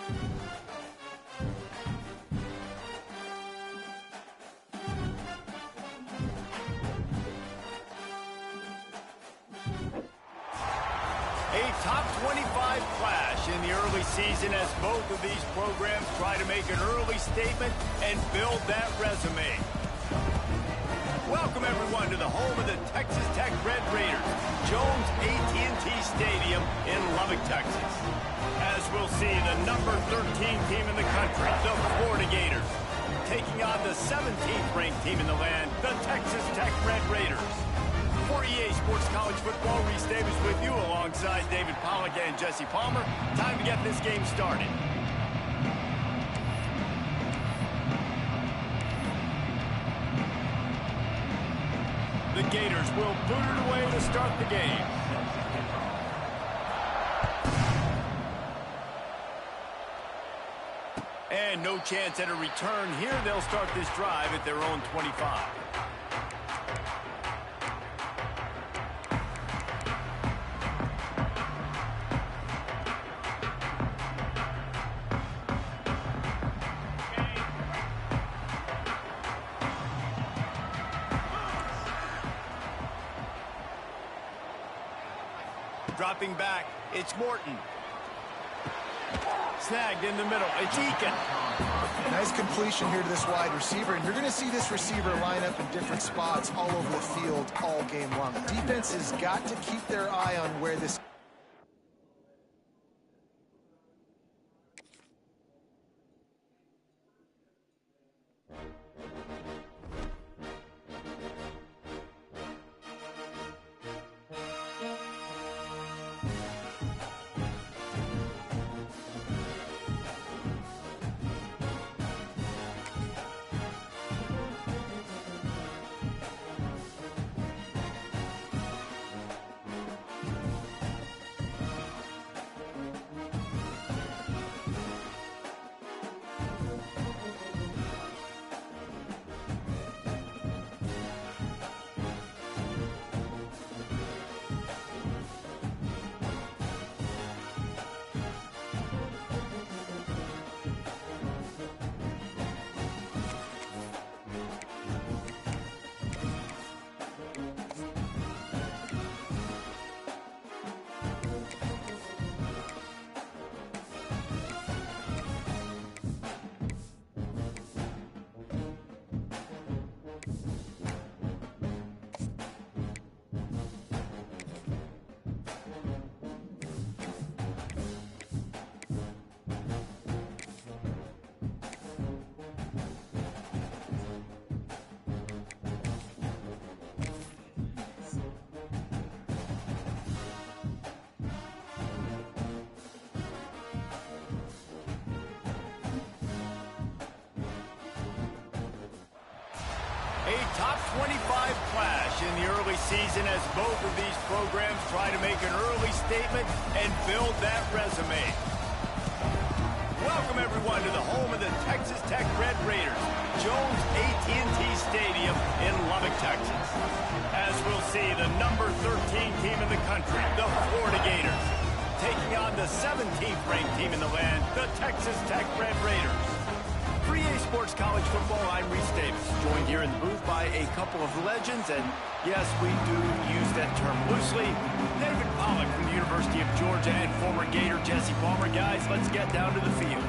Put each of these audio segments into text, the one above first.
A top 25 clash in the early season as both of these programs try to make an early statement and build that resume. Welcome, everyone, to the home of the Texas Tech Red Raiders, Jones AT&T Stadium in Lubbock, Texas. As we'll see, the number 13 team in the country, the Florida Gators, taking on the 17th ranked team in the land, the Texas Tech Red Raiders. For EA Sports College Football, Reese Davis with you alongside David Pollack and Jesse Palmer. Time to get this game started. The Gators will boot it away to start the game. And no chance at a return here. They'll start this drive at their own 25. Dropping back, it's Morton. Snagged in the middle, it's Eakin. Nice completion here to this wide receiver, and you're going to see this receiver line up in different spots all over the field all game long. Defense has got to keep their eye on where this... A top 25 clash in the early season as both of these programs try to make an early statement and build that resume. Welcome, everyone, to the home of the Texas Tech Red Raiders, Jones AT&T Stadium in Lubbock, Texas. As we'll see, the number 13 team in the country, the Florida Gators, taking on the 17th ranked team in the land, the Texas Tech Red Raiders. For EA Sports College Football, I'm Reese Davis, joined here in the booth by a couple of legends, and yes, we do use that term loosely. David Pollack from the University of Georgia and former Gator Jesse Palmer. Guys, let's get down to the field.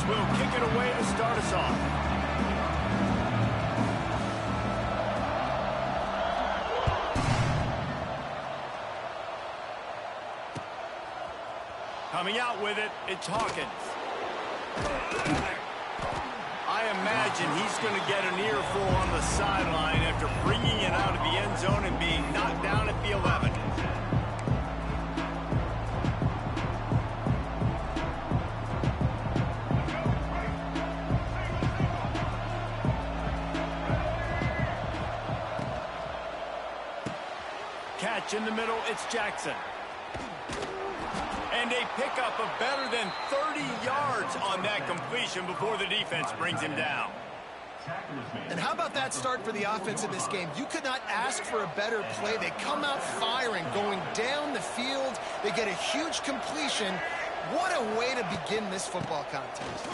Will kick it away to start us off. Coming out with it, it's Hawkins. I imagine he's going to get an earful on the sideline after bringing it out of the end zone and being knocked down at the 11. Catch in the middle, it's Jackson. And a pickup of better than 30 yards. yards on that completion before the defense brings him down. And how about that start for the offense in this game? You could not ask for a better play. They come out firing, going down the field. They get a huge completion. What a way to begin this football contest.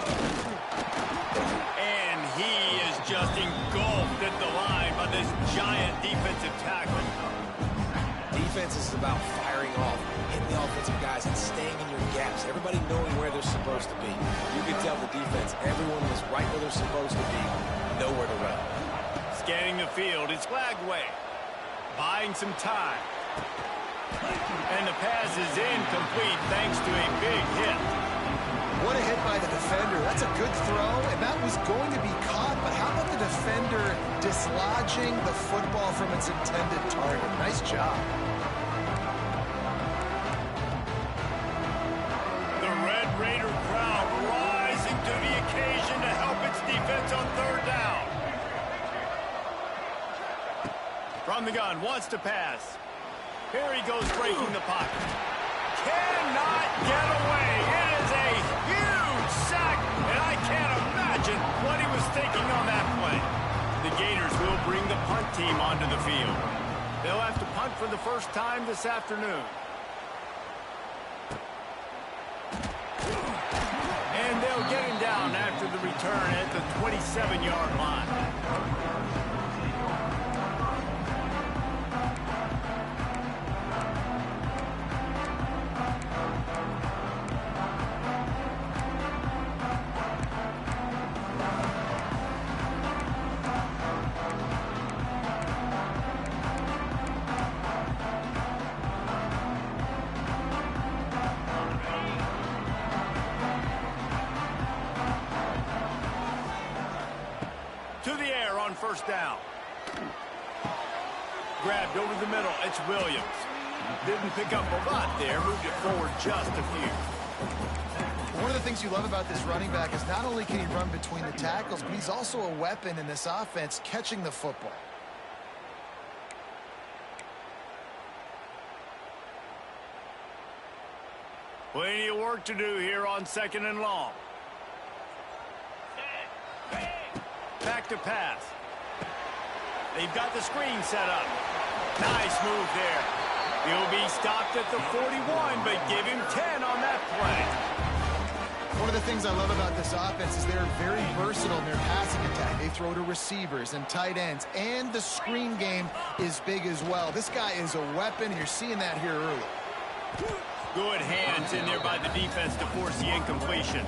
And he is just engulfed at the line by this giant defensive tackle. Defense is about firing off, hitting the offensive guys, and staying in your gaps. Everybody knowing where they're supposed to be. You can tell the defense, everyone was right where they're supposed to be, nowhere to run. Scanning the field, it's flagged away. Buying some time. And the pass is incomplete thanks to a big hit. What a hit by the defender. That's a good throw, and that was going to be caught, but how about the defender dislodging the football from its intended target? Nice job. The Red Raider crowd rising to the occasion to help its defense on third down. From the gun, wants to pass. Here he goes, breaking the pocket. Cannot get away. It is a huge sack, and I can't imagine what he was thinking on that play. The Gators will bring the punt team onto the field. They'll have to punt for the first time this afternoon. And they'll get him down after the return at the 27-yard line. First down. Grabbed over the middle. It's Williams. Didn't pick up a lot there. Moved it forward just a few. One of the things you love about this running back is not only can he run between the tackles, but he's also a weapon in this offense, catching the football. Plenty of work to do here on second and long. Back to pass. They've got the screen set up. Nice move there. He'll be stopped at the 41, but give him 10 on that play. One of the things I love about this offense is they're very versatile in their passing attack. They throw to receivers and tight ends, and the screen game is big as well. This guy is a weapon, and you're seeing that here early. Good hands in there by the defense to force the incompletion.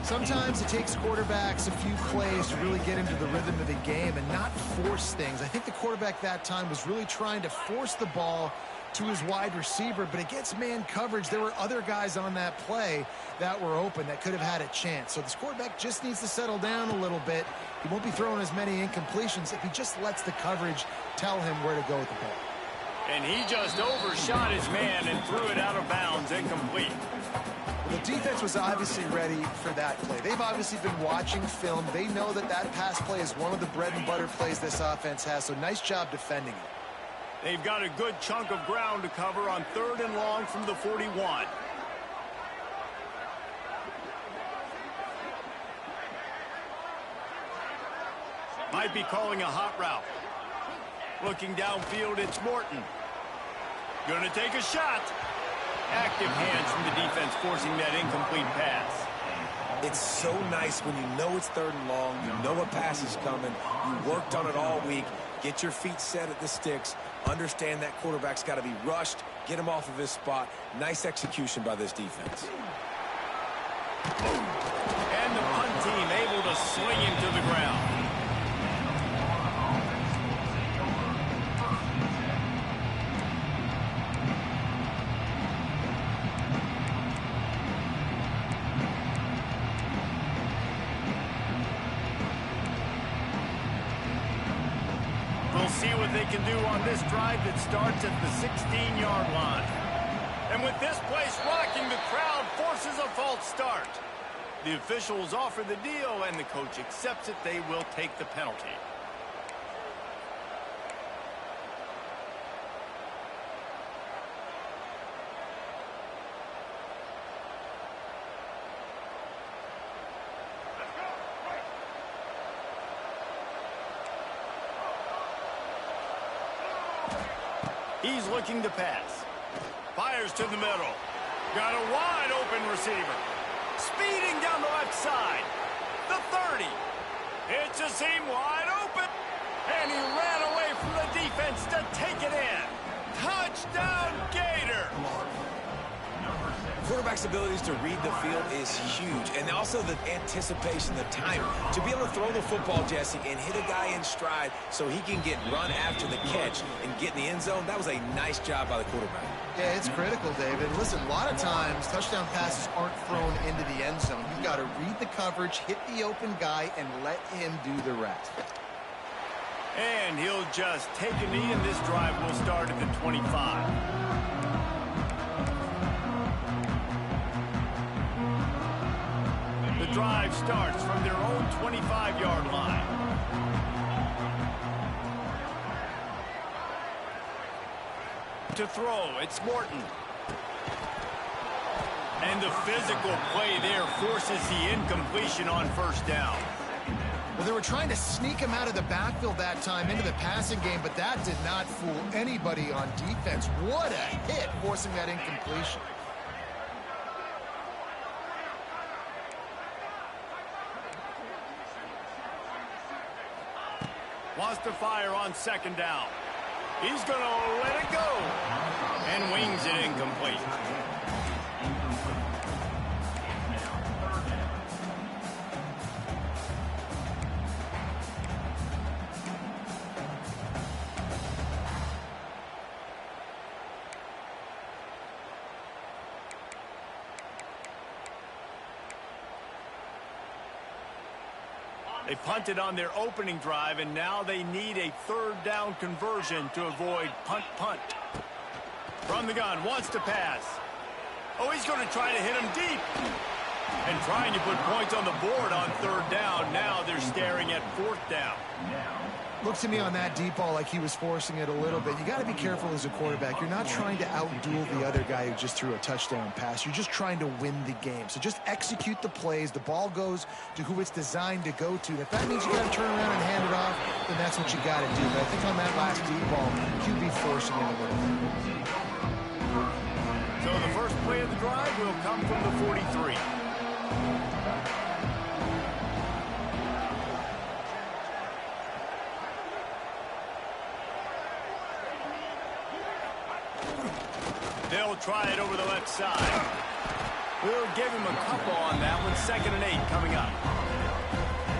Sometimes it takes quarterbacks a few plays to really get into the rhythm of the game and not force things. I think the quarterback that time was really trying to force the ball to his wide receiver, but against man coverage, there were other guys on that play that were open that could have had a chance. So this quarterback just needs to settle down a little bit. He won't be throwing as many incompletions if he just lets the coverage tell him where to go with the ball. And he just overshot his man and threw it out of bounds, incomplete. The defense was obviously ready for that play. They've obviously been watching film. They know that that pass play is one of the bread and butter plays this offense has, so nice job defending it. They've got a good chunk of ground to cover on third and long from the 41. Might be calling a hot route. Looking downfield, it's Morton. Gonna take a shot. Active hands from the defense forcing that incomplete pass. It's so nice when you know it's third and long, you know a pass is coming, you worked on it all week, get your feet set at the sticks, understand that quarterback's got to be rushed, get him off of his spot. Nice execution by this defense. And the punt team able to swing him to the ground. We'll see what they can do on this drive that starts at the 16-yard line. And with this place rocking, the crowd forces a false start. The officials offer the deal, and the coach accepts it. They will take the penalty. He's looking to pass. Fires to the middle. Got a wide open receiver. Speeding down the left side. The 30. It's a seam wide open. And he ran away from the defense to take it in. Touchdown, Gator. Quarterback's abilities to read the field is huge, and also the anticipation, the time. To be able to throw the football, Jesse, and hit a guy in stride so he can get run after the catch and get in the end zone, that was a nice job by the quarterback. Yeah, it's critical, David. Listen, a lot of times, touchdown passes aren't thrown into the end zone. You've got to read the coverage, hit the open guy, and let him do the rest. And he'll just take a knee, and this drive will start at the 25. The drive starts from their own 25-yard line. To throw, it's Morton. And the physical play there forces the incompletion on first down. Well, they were trying to sneak him out of the backfield that time into the passing game, but that did not fool anybody on defense. What a hit, forcing that incompletion. Wants to fire on second down. He's going to let it go. And wings it incomplete. They punted on their opening drive, and now they need a third down conversion to avoid punt. From the gun, wants to pass. Oh, he's going to try to hit him deep. And trying to put points on the board on third down. Now they're staring at fourth down. Looks to me on that deep ball like he was forcing it a little bit. You got to be careful as a quarterback. You're not trying to outduel the other guy who just threw a touchdown pass. You're just trying to win the game. So just execute the plays. The ball goes to who it's designed to go to. If that means you got to turn around and hand it off, then that's what you got to do. But I think on that last deep ball, QB forcing it a little bit. So the first play of the drive will come from the 43. They'll try it over the left side. We'll give him a couple on that one. 2nd and 8 coming up.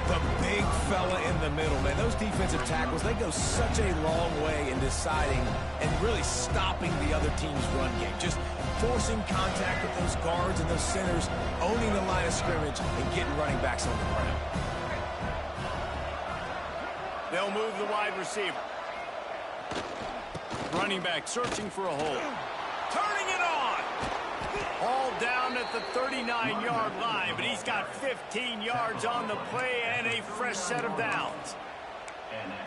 The big fella in the middle, man. Those defensive tackles, they go such a long way in deciding and really stopping the other team's run game. Just forcing contact with those guards and those centers, owning the line of scrimmage, and getting running backs on the ground. They'll move the wide receiver. Running back searching for a hole. Turning it on. All down at the 39-yard line, but he's got 15 yards on the play and a fresh set of downs.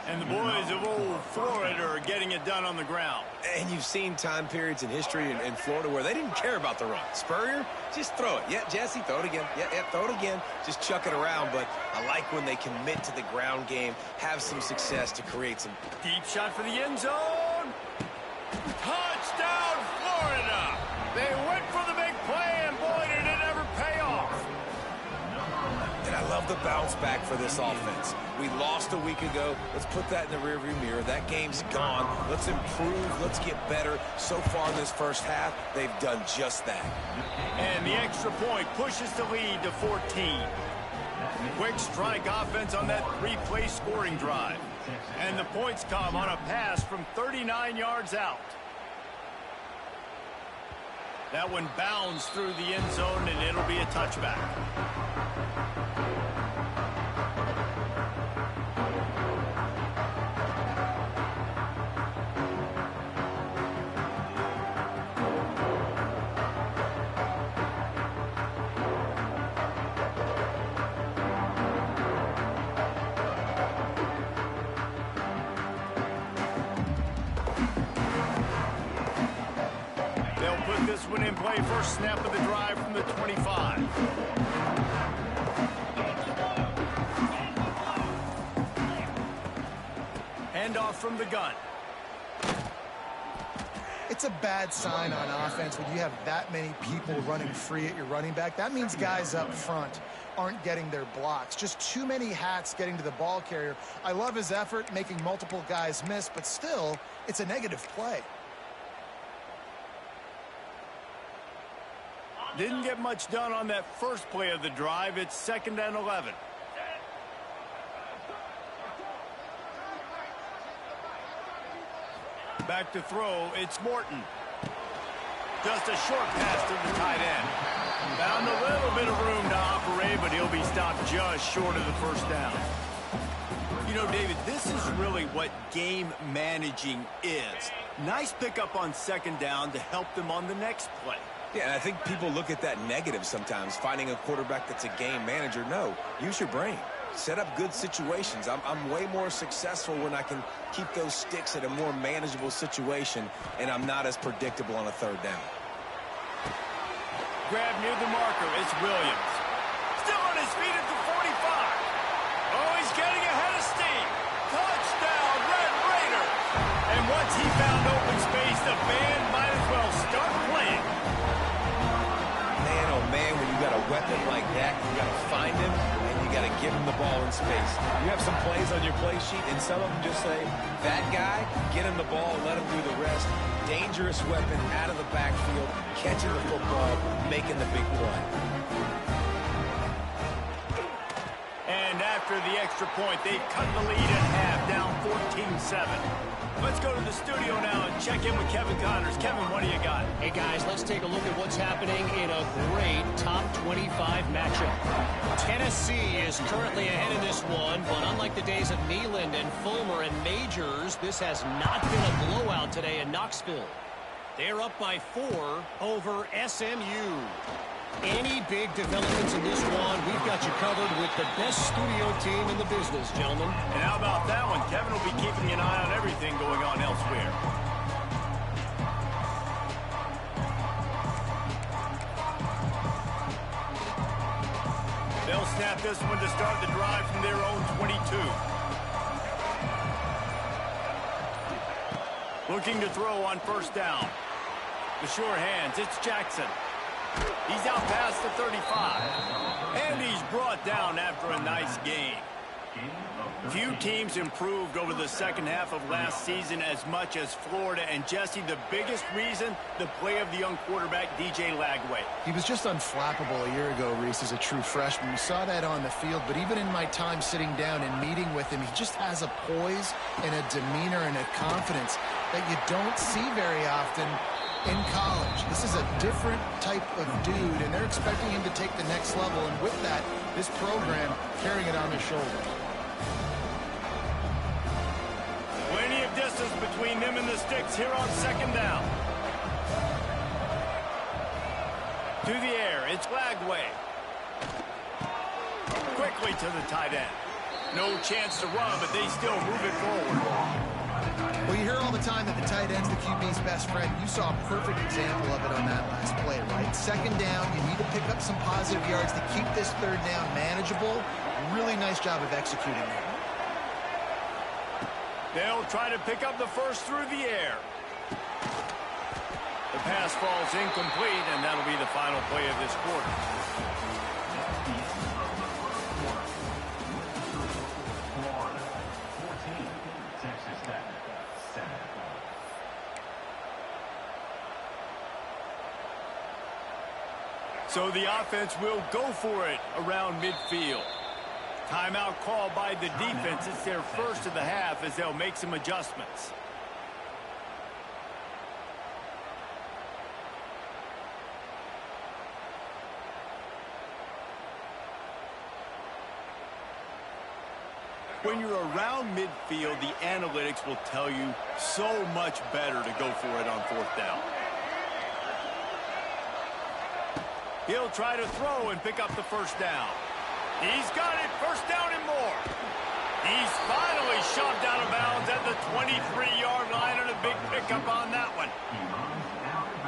And the boys of old Florida are getting it done on the ground. And you've seen time periods in history in Florida where they didn't care about the run. Spurrier, just throw it. Yeah, Jesse, throw it again. Yeah, throw it again. Just chuck it around. But I like when they commit to the ground game, have some success to create some. Deep shot for the end zone. Touchdown, Florida. They went for the big play, and boy, did it ever pay off. And I love the bounce back for this offense. We lost a week ago. Let's put that in the rearview mirror. That game's gone. Let's improve. Let's get better. So far in this first half, they've done just that. And the extra point pushes the lead to 14. Quick strike offense on that 3-play scoring drive. And the points come on a pass from 39 yards out. That one bounds through the end zone, and it'll be a touchback. This one in play, first snap of the drive from the 25. Handoff from the gun. It's a bad sign on offense when you have that many people running free at your running back. That means guys up front aren't getting their blocks. Just too many hats getting to the ball carrier. I love his effort, making multiple guys miss, but still, it's a negative play. Didn't get much done on that first play of the drive. It's 2nd and 11. Back to throw, it's Morton. Just a short pass to the tight end. Found a little bit of room to operate, but he'll be stopped just short of the first down. You know, David, this is really what game managing is. Nice pickup on 2nd down to help them on the next play. Yeah, and I think people look at that negative sometimes, finding a quarterback that's a game manager. No, use your brain. Set up good situations. I'm way more successful when I can keep those sticks at a more manageable situation, and I'm not as predictable on a 3rd down. Grab near the marker. It's Williams. Still on his feet at the 45. Oh, he's getting ahead of steam. Touchdown, Red Raiders. And once he found open space, the band might as well start playing. Man, oh man, when you got a weapon like that, you got to find him, and you got to give him the ball in space. You have some plays on your play sheet, and some of them just say, that guy, get him the ball, let him do the rest. Dangerous weapon out of the backfield, catching the football, making the big play. And after the extra point, they've cut the lead at half, down 14-7. Let's go to the studio now and check in with Kevin Connors. Kevin, what do you got? Hey, guys, let's take a look at what's happening in a great top 25 matchup. Tennessee is currently ahead in this one, but unlike the days of Neyland and Fulmer and Majors, this has not been a blowout today in Knoxville. They're up by 4 over SMU. Any big developments in this one, we've got you covered with the best studio team in the business, gentlemen. And how about that one? Kevin will be keeping an eye on everything going on elsewhere. They'll snap this one to start the drive from their own 22. Looking to throw on 1st down. The sure hands, it's Jackson. He's out past the 35. And he's brought down after a nice game. Few teams improved over the 2nd half of last season as much as Florida. And Jesse, the biggest reason, the play of the young quarterback, DJ Lagway. He was just unflappable a year ago, Reese, as a true freshman. We saw that on the field, but even in my time sitting down and meeting with him, he just has a poise and a demeanor and a confidence that you don't see very often in college. This is a different type of dude, and they're expecting him to take the next level, and with that, this program carrying it on their shoulders. Plenty of distance between them and the sticks here on 2nd down. To the air, it's Lagway. Quickly to the tight end. No chance to run, but they still move it forward. Well, you hear all the time that the tight end's the QB's best friend. You saw a perfect example of it on that last play, right? 2nd down, you need to pick up some positive yards to keep this 3rd down manageable. Really nice job of executing that. They'll try to pick up the first through the air. The pass falls incomplete, and that'll be the final play of this quarter. So the offense will go for it around midfield. Timeout called by the defense. It's their first of the half as they'll make some adjustments. When you're around midfield, the analytics will tell you so much better to go for it on 4th down. He'll try to throw and pick up the 1st down. He's got it, 1st down and more. He's finally shoved out of bounds at the 23-yard line, and a big pickup on that one.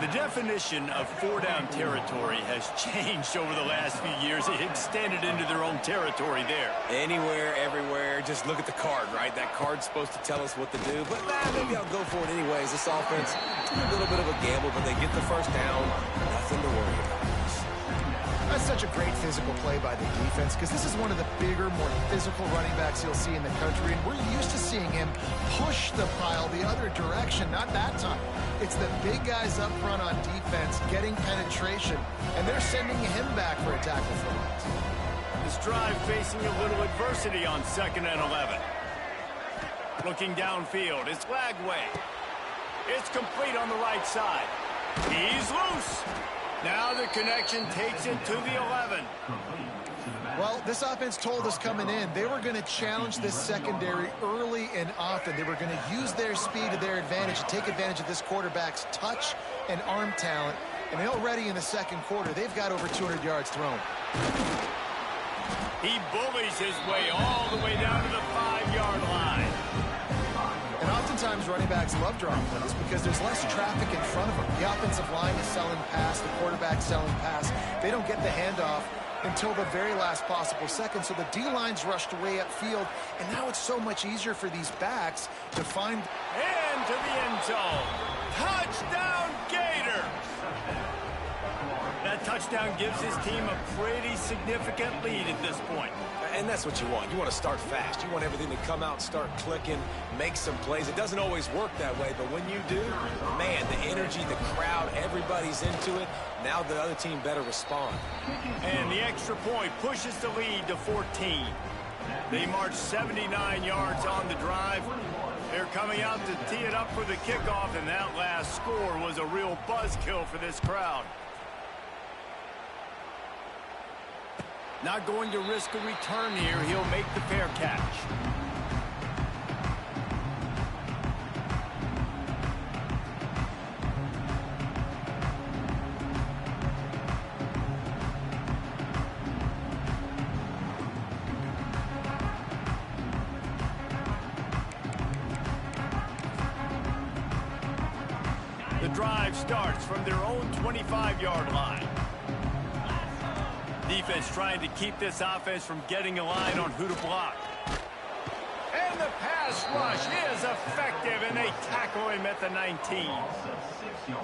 The definition of four-down territory has changed over the last few years. It extended into their own territory there. Anywhere, everywhere. Just look at the card, right? That card's supposed to tell us what to do. But maybe I'll go for it anyways. This offense, a little bit of a gamble, but they get the first down. Nothing to worry about. That's such a great physical play by the defense because this is one of the bigger, more physical running backs you'll see in the country, and we're used to seeing him push the pile the other direction. Not that time. It's the big guys up front on defense getting penetration, and they're sending him back for a tackle for loss. This drive facing a little adversity on 2nd and 11. Looking downfield, it's Lagway. It's complete on the right side. He's loose. Now the connection takes it to the 11. Well, this offense told us coming in they were going to challenge this secondary early and often. They were going to use their speed to their advantage and take advantage of this quarterback's touch and arm talent. And already in the second quarter, they've got over 200 yards thrown. He bullies his way all the way down to the 5-yard line. And oftentimes running backs love drawing plays because there's less traffic in front of them. The offensive line is selling pass, the quarterback's selling pass. They don't get the handoff until the very last possible second. So the D-line's rushed way upfield, and now it's so much easier for these backs to find. Into the end zone. Touchdown Gators! That touchdown gives his team a pretty significant lead at this point. And that's what you want. You want to start fast. You want everything to come out, start clicking, make some plays. It doesn't always work that way, but when you do, man, the energy, the crowd, everybody's into it. Now the other team better respond. And the extra point pushes the lead to 14. They march 79 yards on the drive. They're coming out to tee it up for the kickoff, and that last score was a real buzzkill for this crowd. Not going to risk a return here. He'll make the fair catch. The drive starts from their own 25-yard line. Defense trying to keep this offense from getting a line on who to block. And the pass rush is effective, and they tackle him at the 19.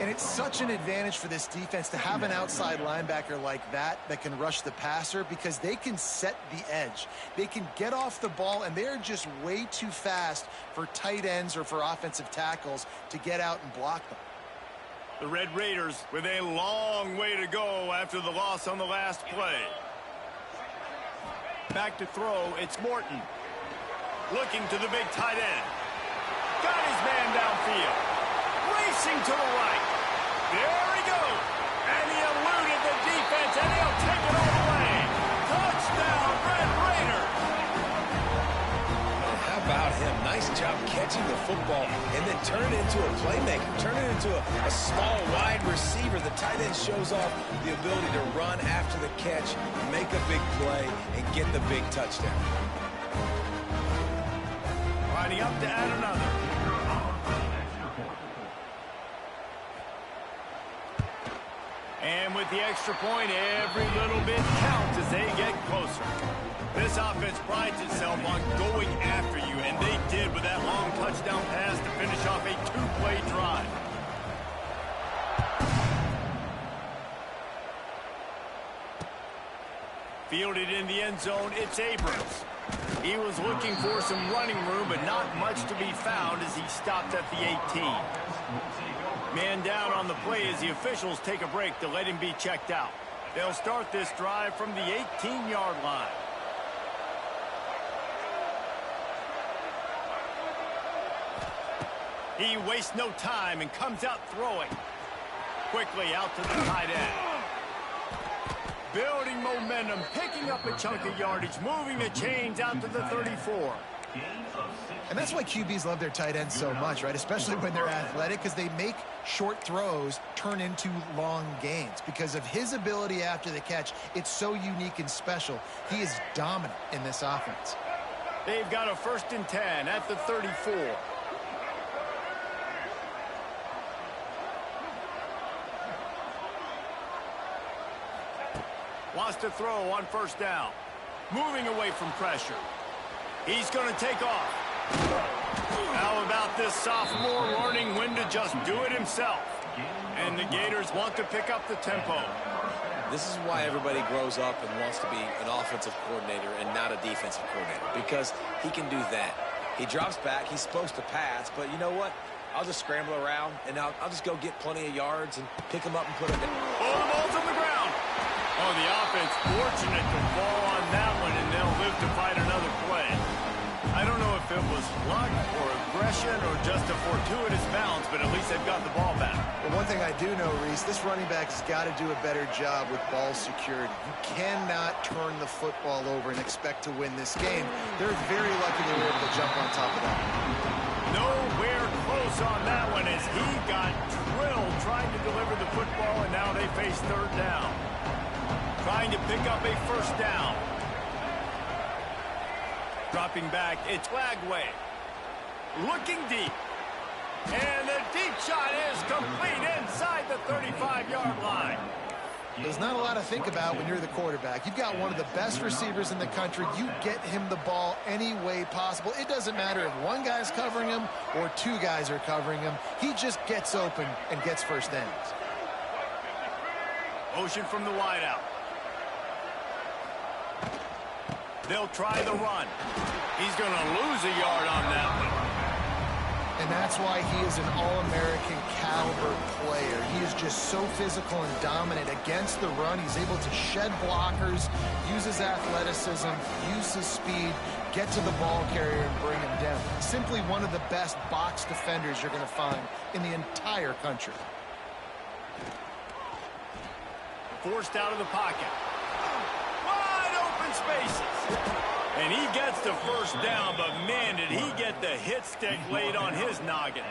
And it's such an advantage for this defense to have an outside linebacker like that can rush the passer because they can set the edge. They can get off the ball, and they're just way too fast for tight ends or for offensive tackles to get out and block them. The Red Raiders with a long way to go after the loss on the last play. Back to throw, it's Morton. Looking to the big tight end. Got his man downfield. Racing to the right. There he goes. And he eluded the defense, and he'll take it all the way. Touchdown, Red Raiders. How about him? Nice job catching the football and then turn it into a playmaker. Turn it into a small wide receiver. The tight end shows off the ability to run after the catch, make a big play, and get the big touchdown. Lining up to add another. And with the extra point, every little bit counts as they get closer. This offense prides itself on going after you, and they did with that long touchdown pass to finish off a two-play drive. Fielded in the end zone, it's Abrams. He was looking for some running room, but not much to be found as he stopped at the 18. Man down on the play as the officials take a break to let him be checked out. They'll start this drive from the 18-yard line. He wastes no time and comes out throwing. Quickly out to the tight end. Building momentum, picking up a chunk of yardage, moving the chains out to the 34. And that's why QBs love their tight ends so much, right? Especially when they're athletic, because they make short throws turn into long gains. Because of his ability after the catch, it's so unique and special. He is dominant in this offense. They've got a 1st and 10 at the 34. Wants to throw on first down. Moving away from pressure. He's going to take off. How about this sophomore learning when to just do it himself? And the Gators want to pick up the tempo. This is why everybody grows up and wants to be an offensive coordinator and not a defensive coordinator, because he can do that. He drops back. He's supposed to pass, but you know what? I'll just scramble around, and I'll just go get plenty of yards and pick them up and put them down. Oh, the ball's on the ground. Oh, the offense fortunate to fall on that one, and they'll live to fight another play. I don't know if it was luck or aggression or just a fortuitous bounce, but at least they've got the ball back. Well, one thing I do know, Reese, this running back has got to do a better job with ball security. You cannot turn the football over and expect to win this game. They're very lucky they were able to jump on top of that. Nowhere close on that one as he got drilled trying to deliver the football, and now they face third down. Trying to pick up a first down. Dropping back, it's Lagway. Looking deep. And the deep shot is complete inside the 35-yard line. There's not a lot to think about when you're the quarterback. You've got one of the best receivers in the country. You get him the ball any way possible. It doesn't matter if one guy's covering him or two guys are covering him. He just gets open and gets first downs. Motion from the wideout. They'll try the run. He's going to lose a yard on that one. And that's why he is an All-American caliber player. He is just so physical and dominant against the run. He's able to shed blockers, use his athleticism, use his speed, get to the ball carrier and bring him down. Simply one of the best box defenders you're going to find in the entire country. Forced out of the pocket. Wide open spaces. And he gets the first down, but man, did he get the hit stick laid on his noggin.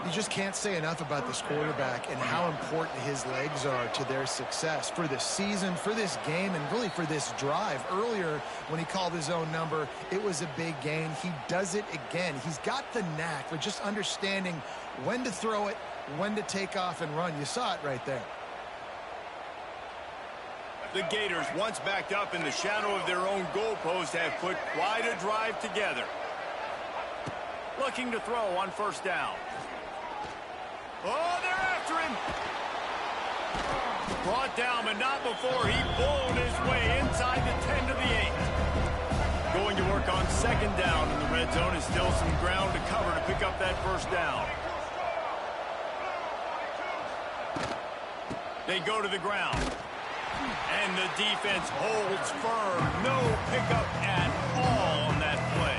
You just can't say enough about this quarterback and how important his legs are to their success for this season, for this game, and really for this drive. Earlier, when he called his own number, it was a big gain. He does it again. He's got the knack for just understanding when to throw it, when to take off and run. You saw it right there. The Gators, once backed up in the shadow of their own goalpost, have put quite a drive together. Looking to throw on first down. Oh, they're after him. Brought down, but not before he bowled his way inside the 10 to the 8. Going to work on second down in the red zone. Is still some ground to cover to pick up that first down. They go to the ground. And the defense holds firm. No pickup at all on that play.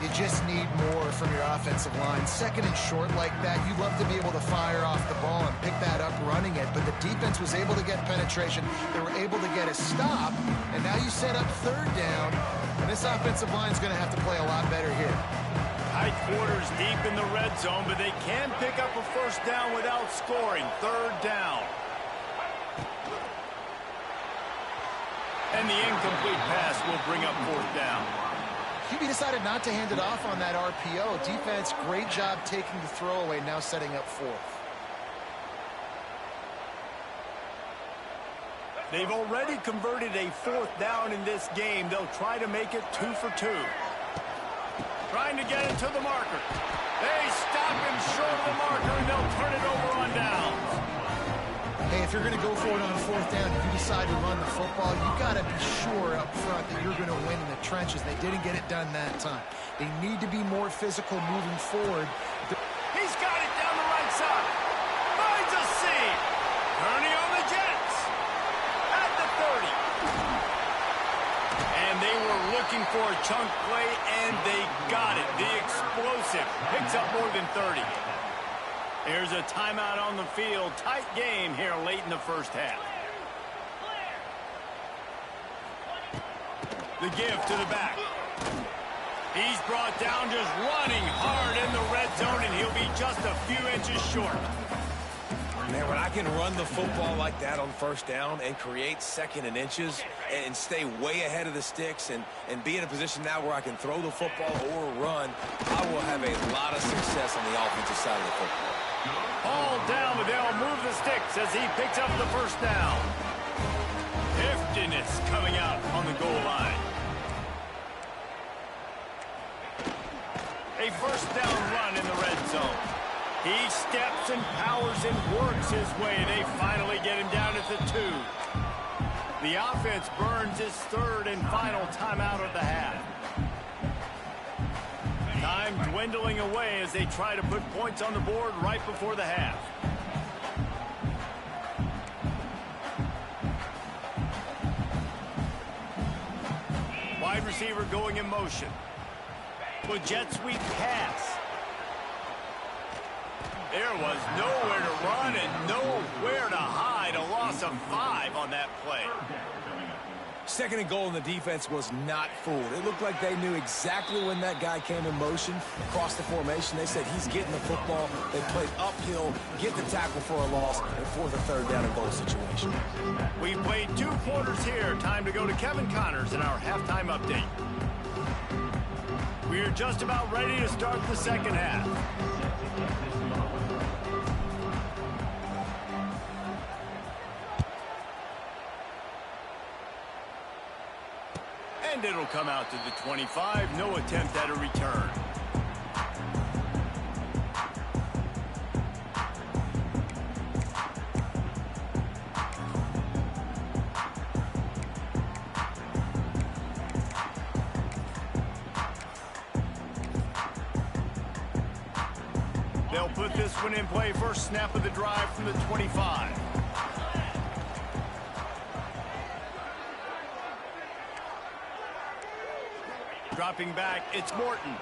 You just need more from your offensive line. Second and short like that, you'd love to be able to fire off the ball and pick that up running it. But the defense was able to get penetration. They were able to get a stop. And now you set up third down. And this offensive line is going to have to play a lot better here. Tight quarters deep in the red zone, but they can pick up a first down without scoring. Third down. And the incomplete pass will bring up fourth down. QB decided not to hand it off on that RPO. Defense, great job taking the throwaway, now setting up fourth. They've already converted a fourth down in this game. They'll try to make it 2 for 2. Trying to get it to the marker. They stop him short of the marker, and they'll turn it over on downs. Hey, if you're going to go for it on fourth down, if you decide to run the football, you've got to be sure up front that you're going to win in the trenches. They didn't get it done that time. They need to be more physical moving forward. He's got it down the right side. Finds a seam. Turning on the Jets. At the 30. And they were looking for a chunk play, and they got it. The explosive picks up more than 30. Here's a timeout on the field. Tight game here late in the first half. The give to the back. He's brought down just running hard in the red zone, and he'll be just a few inches short. Man, when I can run the football like that on first down and create second and inches and stay way ahead of the sticks and be in a position now where I can throw the football or run, I will have a lot of success on the offensive side of the football. All down, but they'll move the sticks as he picks up the first down. miss coming out on the goal line. A first down run in the red zone. He steps and powers and works his way. They finally get him down at the 2. The offense burns its third and final timeout of the half. Time dwindling away as they try to put points on the board right before the half. Wide receiver going in motion. With jet sweep pass. There was nowhere to run and nowhere to hide. A loss of 5 on that play. Second and goal, and the defense was not fooled. It looked like they knew exactly when that guy came in motion across the formation. They said he's getting the football. They played uphill, get the tackle for a loss, and for the third down and goal situation. We've played 2 quarters here. Time to go to Kevin Connors in our halftime update. We're just about ready to start the second half. And it'll come out to the 25. No attempt at a return. They'll put this one in play. First snap of the drive from the 25. Dropping back, it's Morton.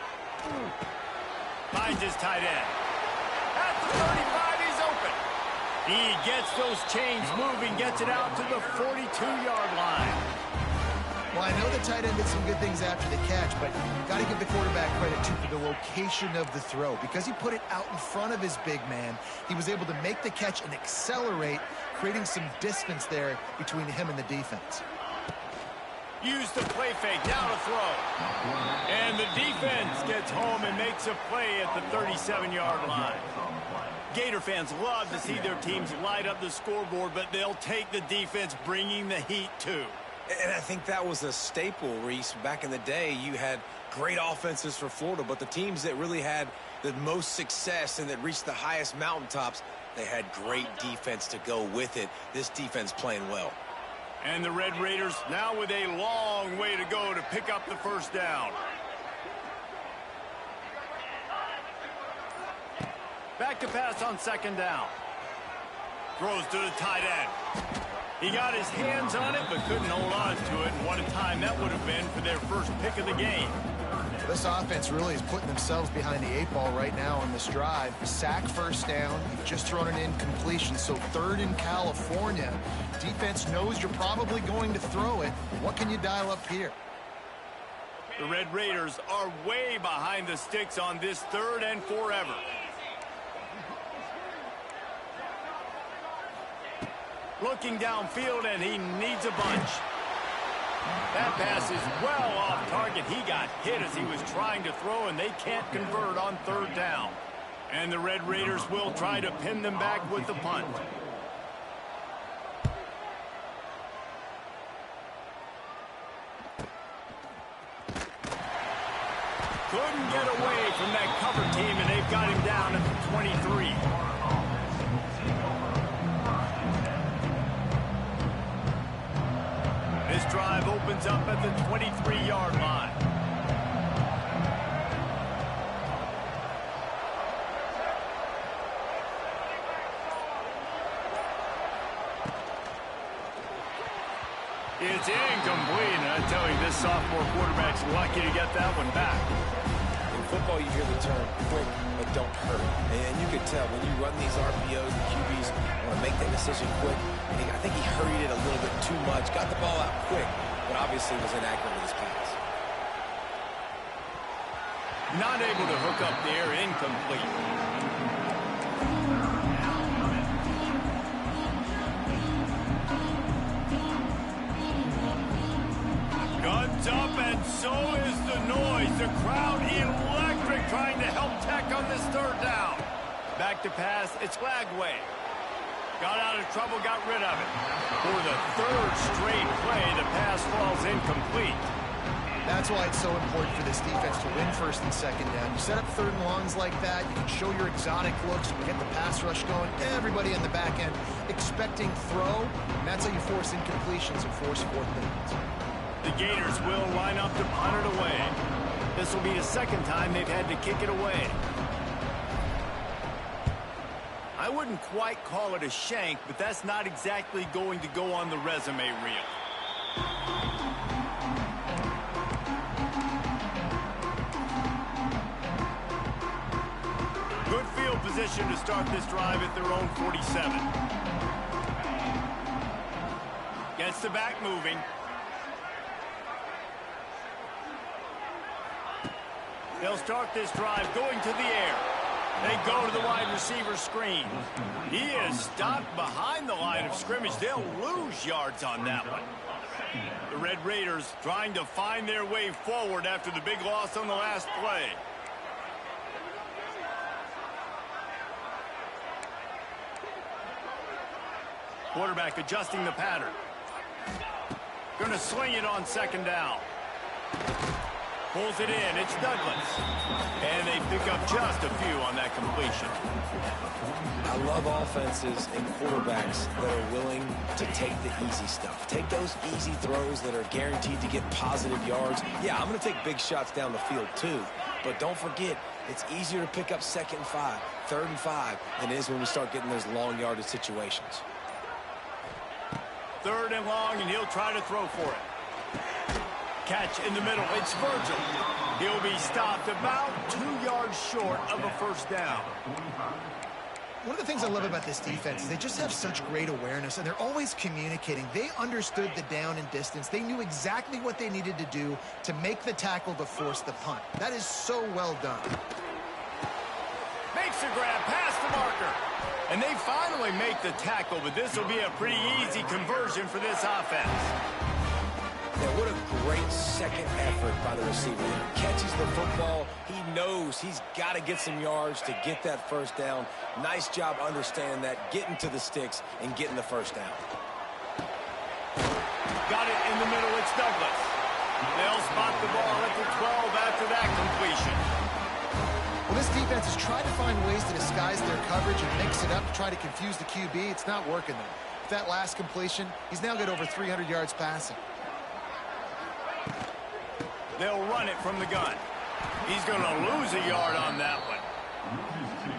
Finds his tight end. At the 35, he's open. He gets those chains moving, gets it out to the 42-yard line. Well, I know the tight end did some good things after the catch, but got to give the quarterback credit, too, for the location of the throw. Because he put it out in front of his big man, he was able to make the catch and accelerate, creating some distance there between him and the defense. Use the play fake, now to throw. And the defense gets home and makes a play at the 37-yard line. Gator fans love to see their teams light up the scoreboard, but they'll take the defense bringing the heat, too. And I think that was a staple, Reese. Back in the day, you had great offenses for Florida, but the teams that really had the most success and that reached the highest mountaintops, they had great defense to go with it. This defense playing well. And the Red Raiders now with a long way to go to pick up the first down. Back to pass on second down. Throws to the tight end. He got his hands on it, but couldn't hold on to it. And what a time that would have been for their first pick of the game. This offense really is putting themselves behind the 8 ball right now on this drive. Sack first down. You've just thrown an incompletion, so third in California. Defense knows you're probably going to throw it. What can you dial up here? The Red Raiders are way behind the sticks on this third and forever. Looking downfield, and he needs a bunch. That pass is well off target. He got hit as he was trying to throw, and they can't convert on third down. And the Red Raiders will try to pin them back with the punt. Couldn't get away from that cover team, and they've got him down at the 23. This drive opens up at the 23-yard line. It's incomplete, and I tell you, this sophomore quarterback's lucky to get that one back. In football, you hear the term quick but don't hurt. And you can tell when you run these RPOs, the QBs want to make that decision quick. And I think he hurried it a little bit too much, got the ball out quick, but obviously was inaccurate with his pass. Not able to hook up there, incomplete. Guns up, and so is the noise. The crowd electric, trying to help Tech on this third down. Back to pass, it's Lagway. Got out of trouble, got rid of it. For the third straight play, the pass incomplete. That's why it's so important for this defense to win first and second down. You set up third and longs like that, you can show your exotic looks, you get the pass rush going, everybody on the back end expecting throw, and that's how you force incompletions and force fourth downs. The Gators will line up to punt it away. This will be the second time they've had to kick it away. I wouldn't quite call it a shank, but that's not exactly going to go on the resume reel. Good field position to start this drive at their own 47. Gets the back moving. They'll start this drive going to the air. They go to the wide receiver screen. He is stopped behind the line of scrimmage. They'll lose yards on that one. The Red Raiders trying to find their way forward after the big loss on the last play. Quarterback adjusting the pattern. Going to sling it on second down. Pulls it in. It's Douglas. And they pick up just a few on that completion. I love offenses and quarterbacks that are willing to take the easy stuff. Take those easy throws that are guaranteed to get positive yards. Yeah, I'm going to take big shots down the field too. But don't forget, it's easier to pick up second and 5, third and 5 than it is when we start getting those long yardage situations. Third and long, and he'll try to throw for it. Catch in the middle. It's Virgil. He'll be stopped about 2 yards short of a first down. One of the things I love about this defense is they just have such great awareness, and they're always communicating. They understood the down and distance. They knew exactly what they needed to do to make the tackle to force the punt. That is so well done. Makes a grab past the marker. And they finally make the tackle, but this will be a pretty easy conversion for this offense. Yeah, what a great second effort by the receiver. He catches the football. He knows he's got to get some yards to get that first down. Nice job understanding that, getting to the sticks and getting the first down. Got it in the middle. It's Douglas. They'll spot the ball at the 12 after that completion. Well, this defense has tried to find ways to disguise their coverage and mix it up to try to confuse the QB. It's not working, though. With that last completion, he's now got over 300 yards passing. They'll run it from the gun. He's going to lose a yard on that one.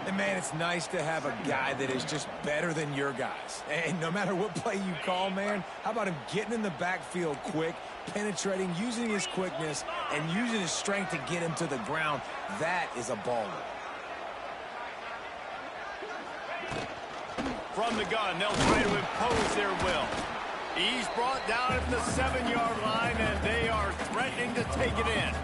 And, man, it's nice to have a guy that is just better than your guys. And no matter what play you call, man, how about him getting in the backfield quick, penetrating, using his quickness, and using his strength to get him to the ground? That is a baller. From the gun, they'll try to impose their will. He's brought down at the 7-yard line, and they are threatening to take it in.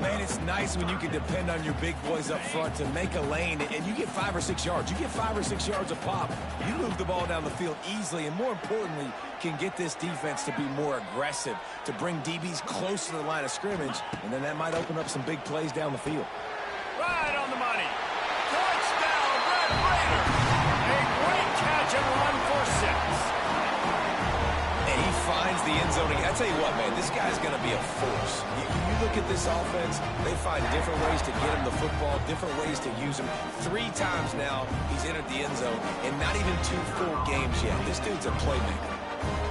Man, it's nice when you can depend on your big boys up front to make a lane, and you get 5 or 6 yards. You get 5 or 6 yards a pop. You move the ball down the field easily, and more importantly, can get this defense to be more aggressive, to bring DBs close to the line of scrimmage, and then that might open up some big plays down the field. Right on the money. Touchdown, Red Raiders. A great catch and run for 6. And he finds the end zone. I tell you what, man, this guy's going to be a force. You look at this offense, they find different ways to get him the football, different ways to use him. 3 times now he's entered the end zone, and not even 2 full games yet. This dude's a playmaker.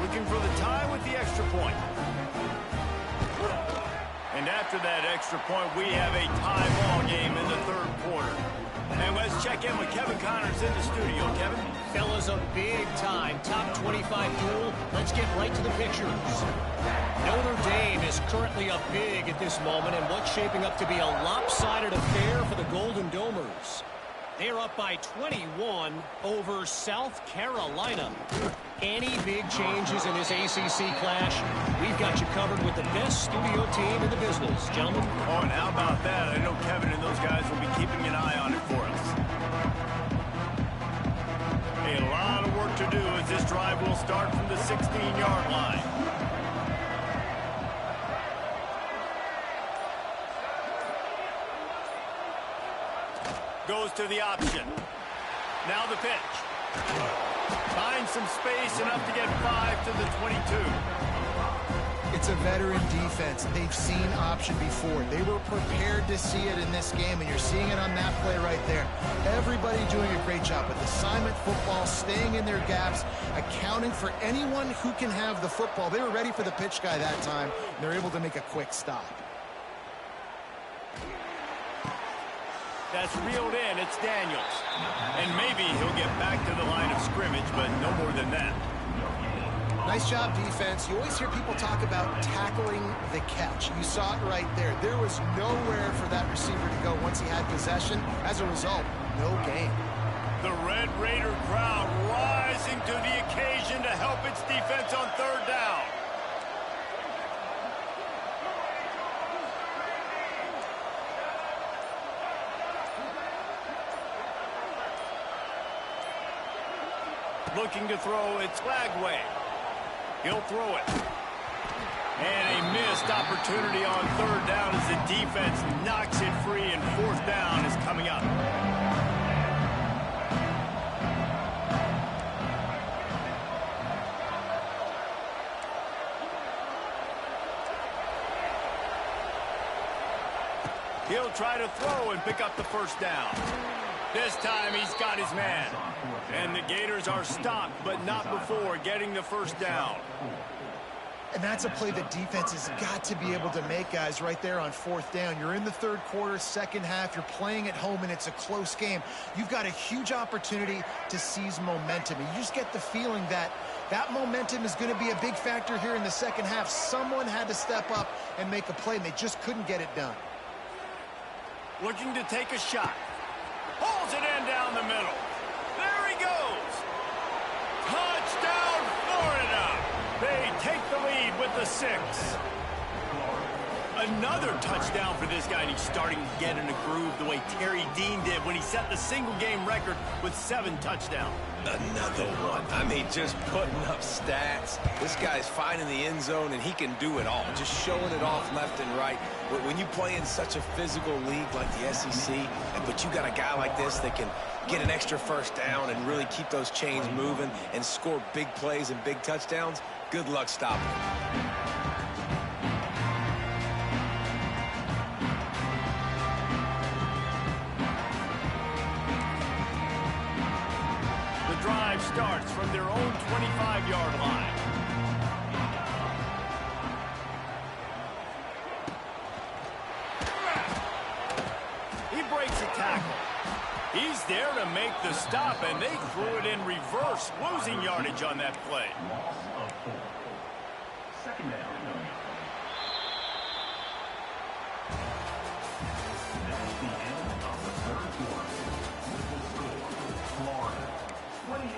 Looking for the tie with the extra point. And after that extra point, we have a tie ball game in the 3rd quarter. And let's check in with Kevin Connors in the studio. Kevin? Fellas, a big-time top 25 duel. Let's get right to the pictures. Notre Dame is currently up big at this moment, and what's shaping up to be a lopsided affair for the Golden Domers. They're up by 21 over South Carolina. Any big changes in this ACC clash, we've got you covered with the best studio team in the business, gentlemen. Oh, and how about that? I know Kevin and those guys will be keeping an eye on it for us. A lot of work to do as this drive will start from the 16-yard line. Goes to the option. Now the pitch. Finds some space, enough to get 5 to the 22. It's a veteran defense. They've seen option before. They were prepared to see it in this game, and you're seeing it on that play right there. Everybody doing a great job with assignment football, staying in their gaps, accounting for anyone who can have the football. They were ready for the pitch guy that time, and they're able to make a quick stop. That's reeled in. It's Daniels. And maybe he'll get back to the line of scrimmage, but no more than that. Nice job, defense. You always hear people talk about tackling the catch. You saw it right there. There was nowhere for that receiver to go once he had possession. As a result, no gain. The Red Raider crowd rising to the occasion to help its defense on third down. Looking to throw, it's Flagway. He'll throw it. And a missed opportunity on third down as the defense knocks it free, and fourth down is coming up. He'll try to throw and pick up the first down. This time he's got his man. And the Gators are stopped, but not before getting the first down. And that's a play that defense has got to be able to make, guys, right there on fourth down. You're in the third quarter, second half. You're playing at home, and it's a close game. You've got a huge opportunity to seize momentum. And you just get the feeling that that momentum is going to be a big factor here in the second half. Someone had to step up and make a play, and they just couldn't get it done. Looking to take a shot. Holds it in down the middle. There he goes. Touchdown, Florida. They take the lead with the 6. Another touchdown for this guy, and he's starting to get in a groove the way Terry Dean did when he set the single-game record with 7 touchdowns. Another one. I mean, just putting up stats. This guy's finding the end zone, and he can do it all. Just showing it off left and right. But when you play in such a physical league like the SEC, but you got a guy like this that can get an extra first down and really keep those chains moving and score big plays and big touchdowns, good luck stopping him. Drive starts from their own 25-yard line. He breaks a tackle. He's there to make the stop, and they threw it in reverse, losing yardage on that play. Second down. That's the end of the third quarter. Florida 28,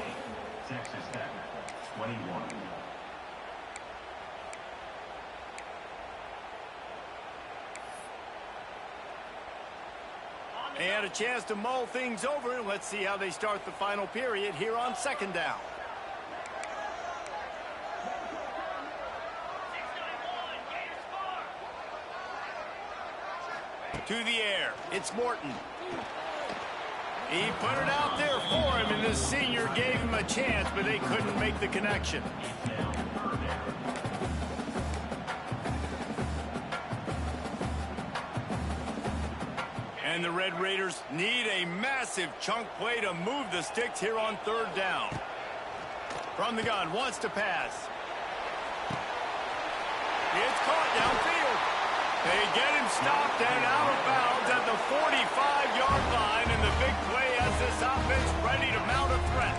Texas Tech 21. And a chance to mull things over. Let's see how they start the final period here on second down. To the air, it's Morton. He put it out there for him, and the senior gave him a chance, but they couldn't make the connection. And the Red Raiders need a massive chunk play to move the sticks here on third down. From the gun, wants to pass. It's caught downfield. They get him stopped and out of bounds at the 45-yard line, and the big play has this offense ready to mount a threat.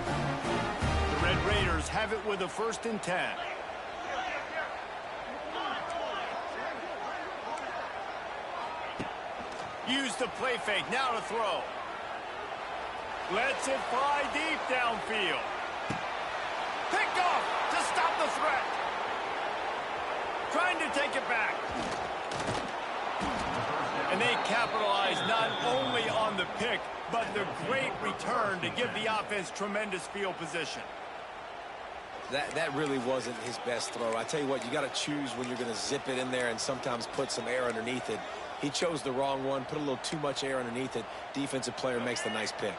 The Red Raiders have it with a 1st and 10. Use the play fake, now to throw. Lets it fly deep downfield. Picked off to stop the threat. Trying to take it back. And they capitalize not only on the pick, but the great return to give the offense tremendous field position. That really wasn't his best throw. I tell you what, you got to choose when you're going to zip it in there and sometimes put some air underneath it. He chose the wrong one, put a little too much air underneath it. Defensive player makes the nice pick.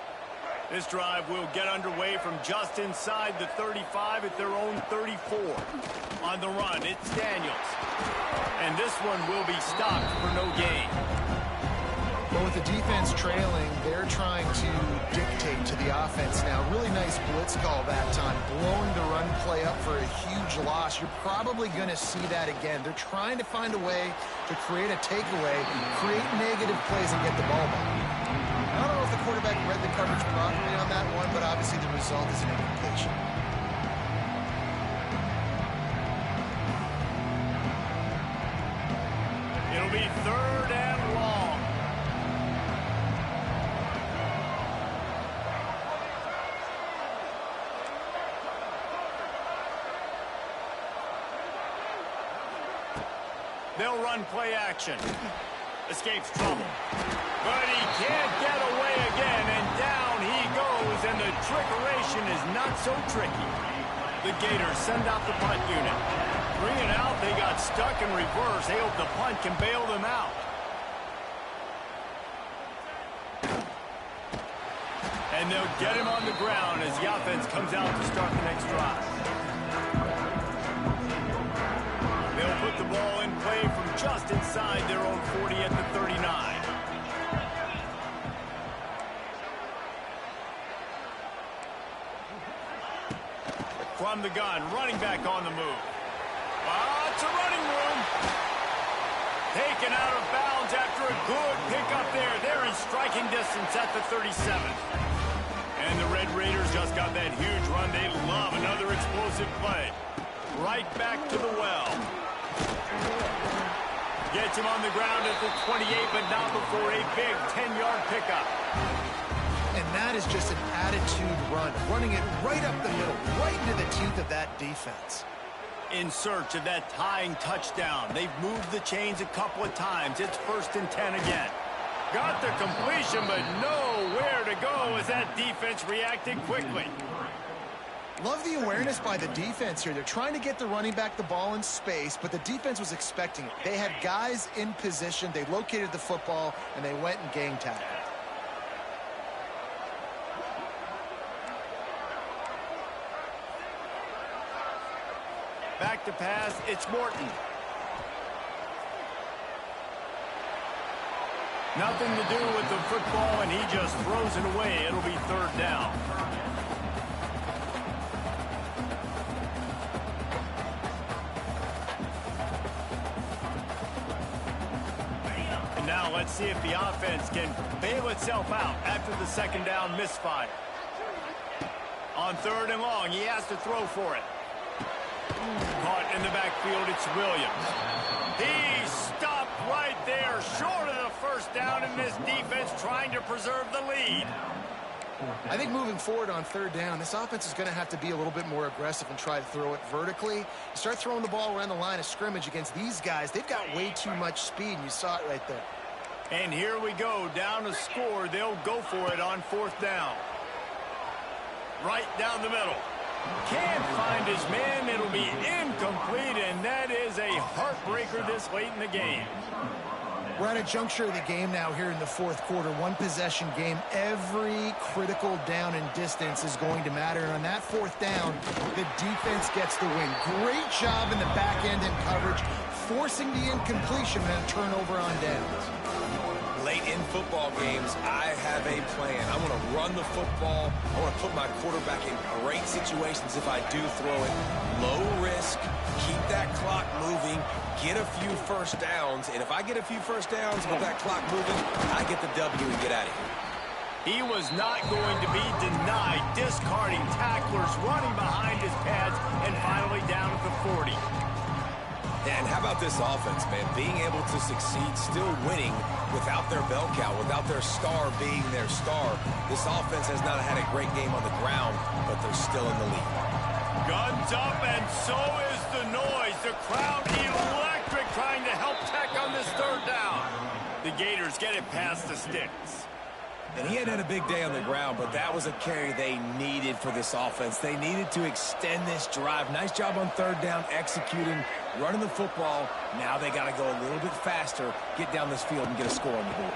This drive will get underway from just inside the 35 at their own 34. On the run, it's Daniels. And this one will be stopped for no gain. But with the defense trailing, they're trying to dictate to the offense now. Really nice blitz call that time, blowing the run play up for a huge loss. You're probably going to see that again. They're trying to find a way to create a takeaway, create negative plays, and get the ball back. I don't know if the quarterback read the coverage properly on that one, but obviously the result is an incompletion. It'll be 3rd and long. They'll run play action. Escapes trouble. But he can't get away again, and down he goes, and the trickeration is not so tricky. The Gators send out the punt unit. 3 and out, they got stuck in reverse. They hope the punt can bail them out. And they'll get him on the ground as the offense comes out to start the next drive. They'll put the ball in play from just inside their own 40 at the 39. From the gun, running back on the move. It's a running room. Taken out of bounds after a good pickup there. They're in striking distance at the 37. And the Red Raiders just got that huge run. They love another explosive play. Right back to the well. Gets him on the ground at the 28, but not before a big 10-yard pickup. And that is just an attitude run, running it right up the middle, right into the teeth of that defense. In search of that tying touchdown. They've moved the chains a couple of times. It's 1st and 10 again. Got the completion, but nowhere to go as that defense reacted quickly. Love the awareness by the defense here. They're trying to get the running back the ball in space, but the defense was expecting it. They had guys in position. They located the football, and they went and gang tackled. Back to pass, it's Morton. Nothing to do with the football, and he just throws it away. It'll be 3rd down. And now let's see if the offense can bail itself out after the 2nd down misfire. On 3rd and long, he has to throw for it. Caught in the backfield, it's Williams. He stopped right there, short of the 1st down, and this defense trying to preserve the lead. I think moving forward on 3rd down, this offense is going to have to be a little bit more aggressive and try to throw it vertically. You start throwing the ball around the line of scrimmage against these guys, they've got way too much speed, and you saw it right there. And here we go, down to score. They'll go for it on 4th down. Right down the middle. Can't find his man. It'll be incomplete, and that is a heartbreaker this late in the game. We're at a juncture of the game now here in the 4th quarter. One possession game. Every critical down and distance is going to matter. And on that 4th down, the defense gets the win. Great job in the back end and coverage, forcing the incompletion and a turnover on downs. Late in football games, I have a plan. I want to run the football. I want to put my quarterback in great situations if I do throw it. Low risk, keep that clock moving, get a few 1st downs. And if I get a few 1st downs with that clock moving, I get the W and get out of here. He was not going to be denied, discarding tacklers, running behind his pads, and finally down at the 40. And how about this offense, man? Being able to succeed, still winning without their bell cow, without their star being their star. This offense has not had a great game on the ground, but they're still in the lead. Guns up, and so is the noise. The crowd electric, trying to help Tech on this 3rd down. The Gators get it past the sticks. And he hadn't had a big day on the ground, but that was a carry they needed for this offense. They needed to extend this drive. Nice job on 3rd down, executing, running the football. Now they got to go a little bit faster, get down this field, and get a score on the board.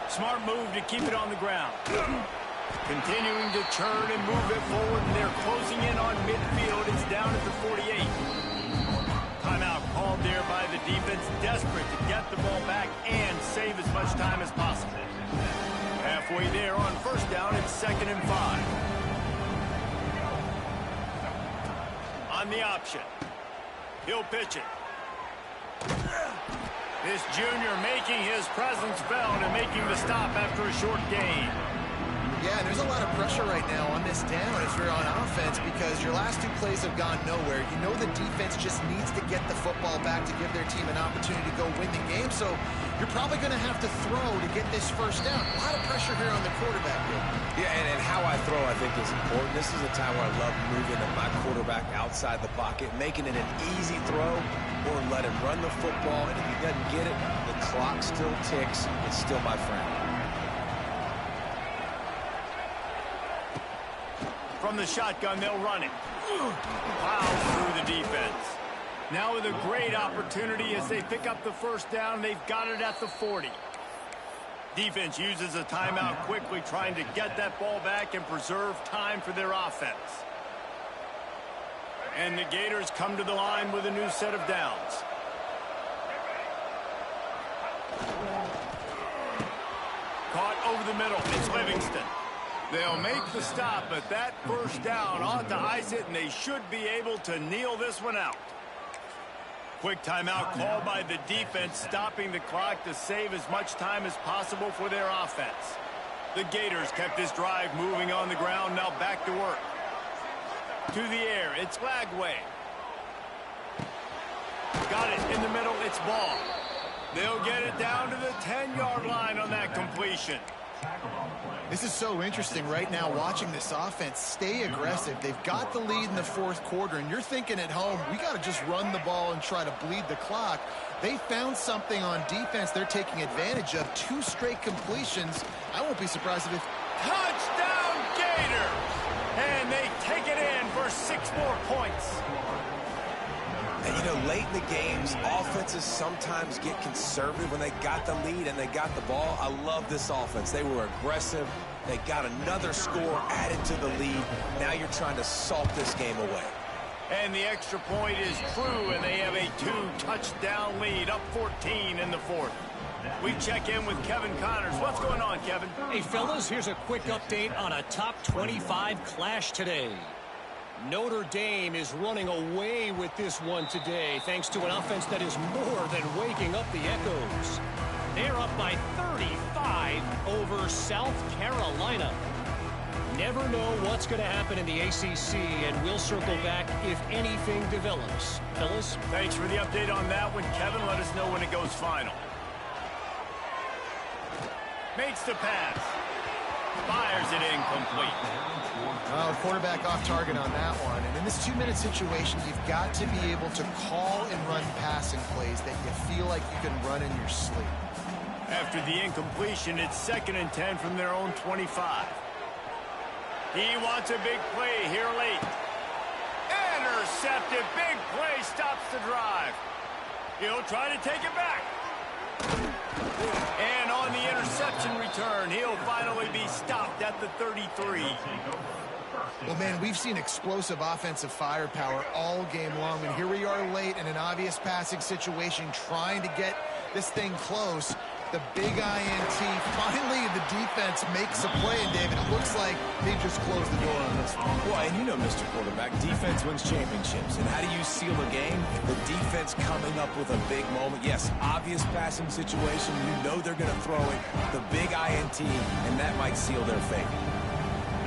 Smart move to keep it on the ground. Continuing to churn and move it forward, and they're closing in on midfield. It's down at the 48. Timeout called there by the defense, desperate to get the ball back and save as much time as possible. Halfway there on first down, it's 2nd and 5. On the option, he'll pitch it. This junior making his presence felt and making the stop after a short gain. Yeah, there's a lot of pressure right now on this down if you're on offense because your last 2 plays have gone nowhere. You know the defense just needs to get the football back to give their team an opportunity to go win the game, so you're probably going to have to throw to get this first down. A lot of pressure here on the quarterback here. Yeah, and how I throw, I think, is important. This is a time where I love moving my quarterback outside the pocket, making it an easy throw, or let him run the football, and if he doesn't get it, the clock still ticks. It's still my friend. From the shotgun, they'll run it. Plows through the defense. Now with a great opportunity as they pick up the first down, they've got it at the 40. Defense uses a timeout quickly, trying to get that ball back and preserve time for their offense. And the Gators come to the line with a new set of downs. Caught over the middle. It's Livingston. They'll make the stop, but that first down ought to ice it, and they should be able to kneel this one out. Quick timeout called by the defense, stopping the clock to save as much time as possible for their offense. The Gators kept this drive moving on the ground, now back to work. To the air, it's Lagway. Got it in the middle, it's Ball. They'll get it down to the 10-yard line on that completion. This is so interesting right now watching this offense stay aggressive. They've got the lead in the 4th quarter, and you're thinking at home, we got to just run the ball and try to bleed the clock. They found something on defense they're taking advantage of. 2 straight completions. I won't be surprised if Touchdown Gators! And they take it in for 6 more points. And, you know, late in the games, offenses sometimes get conservative when they got the lead and they got the ball. I love this offense. They were aggressive. They got another score added to the lead. Now you're trying to salt this game away. And the extra point is true, and they have a 2-touchdown lead, up 14 in the 4th. We check in with Kevin Connors. What's going on, Kevin? Hey, fellas, here's a quick update on a top 25 clash today. Notre Dame is running away with this one today thanks to an offense that is more than waking up the echoes. They're up by 35 over South Carolina. Never know what's going to happen in the ACC, and we'll circle back if anything develops. Fellas? Thanks for the update on that one, Kevin. Let us know when it goes final. Makes the pass. Fires it incomplete. Well, quarterback off target on that one. And in this 2-minute situation, you've got to be able to call and run passing plays that you feel like you can run in your sleep. After the incompletion, it's 2nd and 10 from their own 25. He wants a big play here late. Intercepted. Big play stops the drive. He'll try to take it back. And on the interception return, he'll finally be stopped at the 33. Well, man, we've seen explosive offensive firepower all game long, and here we are late in an obvious passing situation trying to get this thing close. The big INT. Finally, the defense makes a play, and David, it looks like they just closed the door on this one. Well, and you know, Mr. Quarterback, defense wins championships. And how do you seal a game? The defense coming up with a big moment. Yes, obvious passing situation. You know they're going to throw it. The big INT, and that might seal their fate.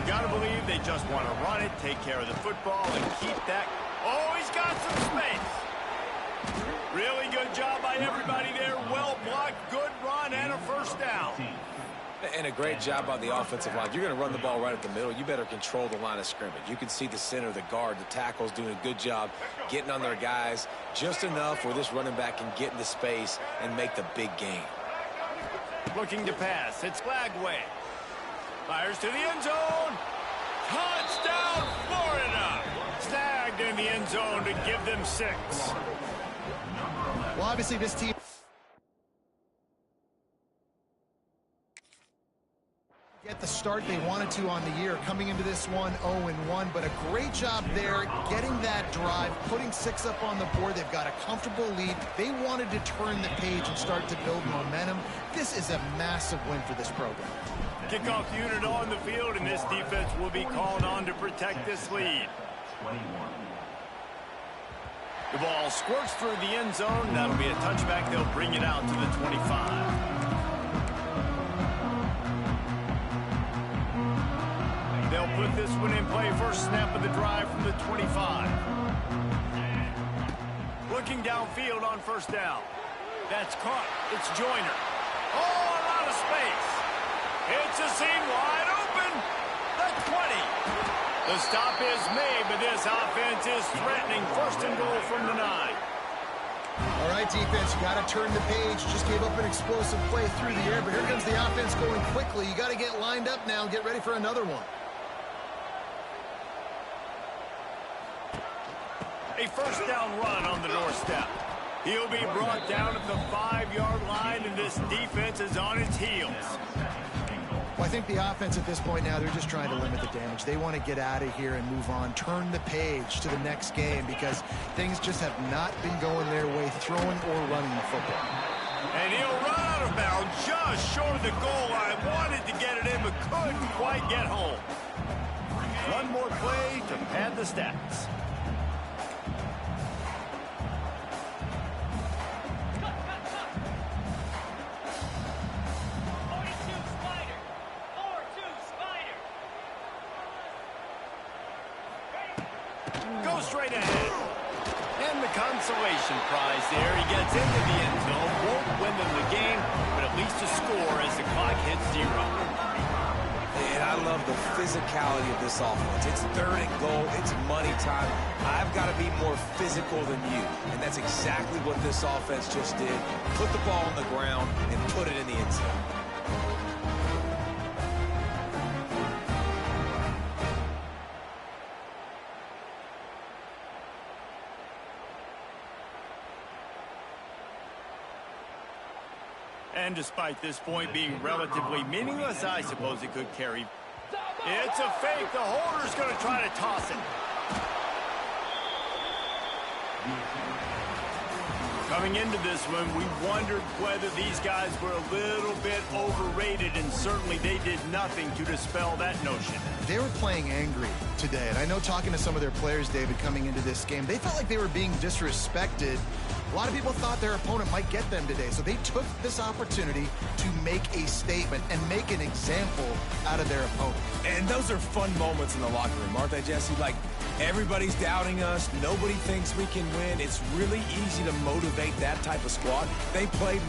You got to believe they just want to run it, take care of the football, and keep that. Oh, he's got some space. Really good job by everybody there. Well blocked, good run, and a first down. And a great job by the offensive line. You're going to run the ball right at the middle. You better control the line of scrimmage. You can see the center, the guard, the tackles doing a good job getting on their guys just enough where this running back can get into space and make the big game. Looking to pass. It's Lagway. Fires to the end zone. Touchdown, Florida. Snagged in the end zone to give them 6. Well, obviously this team Get the start they wanted to on the year, coming into this one 0-1, but a great job there getting that drive, putting 6 up on the board. They've got a comfortable lead. They wanted to turn the page and start to build momentum. This is a massive win for this program. Kickoff unit on the field, and this defense will be called on to protect this lead. 21. The ball squirts through the end zone. That'll be a touchback. They'll bring it out to the 25. They'll put this one in play. First snap of the drive from the 25. Looking downfield on first down. That's caught. It's Joyner. Oh, a lot of space. It's a seam wide open. The 20. The stop is made, but this offense is threatening. First and goal from the 9. All right, defense, you got to turn the page. Just gave up an explosive play through the air, but here comes the offense going quickly. You got to get lined up now and get ready for another one. A first down run on the doorstep. He'll be brought down at the 5-yard line, and this defense is on its heels. Well, I think the offense at this point now, they're just trying to limit the damage. They want to get out of here and move on, turn the page to the next game because things just have not been going their way, throwing or running the football. And he'll run out of bounds just short of the goal line. Wanted to get it in, but couldn't quite get home. One more play to pad the stats. Go straight ahead. And the consolation prize there. He gets into the end zone. Won't win them the game, but at least a score as the clock hits 0. And I love the physicality of this offense. It's 3rd and goal. It's money time. I've got to be more physical than you. And that's exactly what this offense just did. Put the ball on the ground and put it in the end zone. And despite this point being relatively meaningless, I suppose it could carry. It's a fake. The holder's going to try to toss it. Coming into this one, we wondered whether these guys were a little bit overrated, and certainly they did nothing to dispel that notion. They were playing angry today, and I know talking to some of their players, David, coming into this game, they felt like they were being disrespected. A lot of people thought their opponent might get them today, so they took this opportunity to make a statement and make an example out of their opponent. And those are fun moments in the locker room, aren't they, Jesse? Like, everybody's doubting us. Nobody thinks we can win. It's really easy to motivate that type of squad. They played